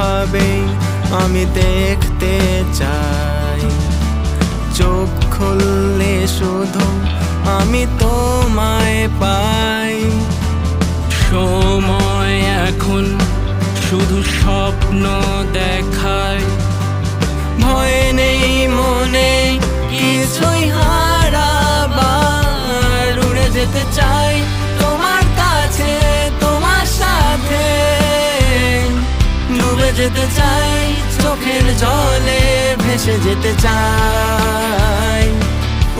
ভাবেই আমি দেখতে চাই। চোখ খুললে শুধু আমি তোমায় পাই। সময় এখন শুধু স্বপ্ন দেখায়, ভয় নেই মনে কিছুই হারাবার। উড়ে যেতে চাই তোমার কাছে, তোমার সাথে ডুবে যেতে চাই চোখের জলে, ভেসে যেতে চাই।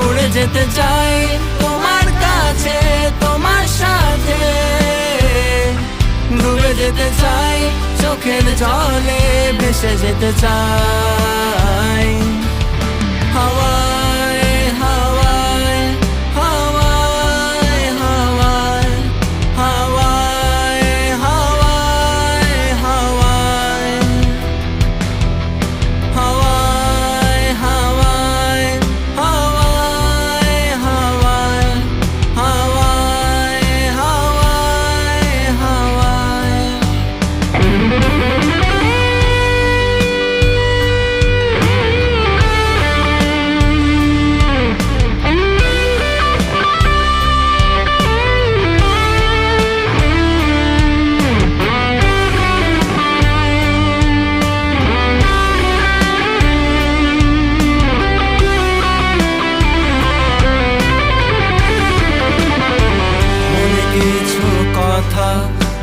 উড়ে যেতে চাই তোমার কাছে, তোমার সাথে ডুবে যেতে চাই চোখের জলে, ভেসে যেতে চাই। হাওয়ায় হাওয়ায় হাওয়ায় হাওয়ায় হাওয়ায় হাওয়ায় হাওয়ায় হাওয়ায় হাওয়ায় হাওয়ায় হাওয়ায় হাওয়ায় হাওয়ায়।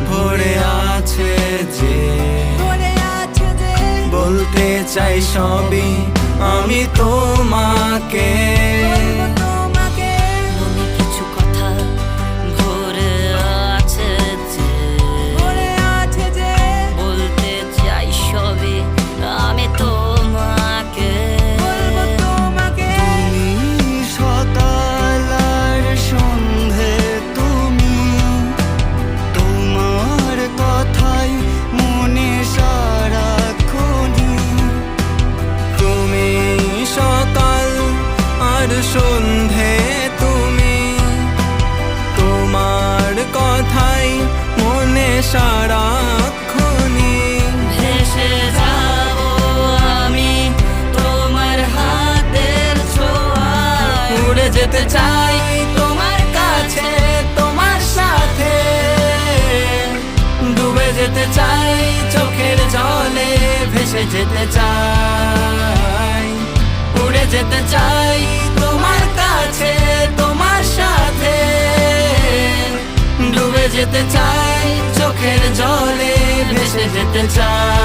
ভরে আছে যে বলতে চাই সবই আমি তোমাকে। মনে কিছু কথা ভরে আছে যে বলতে চাই সবই আমি তোমাকে। তুমি সকাল আর সন্ধে, তুমি তোমার কথাই মনে সারাক্ষণই। তুমি সকাল আর সন্ধে, তুমি তোমার কথাই মনে সারাক্ষণই। ভেসে যাবো আমি তোমার হাতের ছোঁয়ায়। উড়ে যেতে চাই তোমার কাছে, তোমার সাথে ডুবে যেতে চাই চোখের জলে, ভেসে যেতে চাই। উড়ে যেতে চাই তোমার কাছে, তোমার সাথে ডুবে যেতে চাই চোখের জলে, ভেসে যেতে চাই।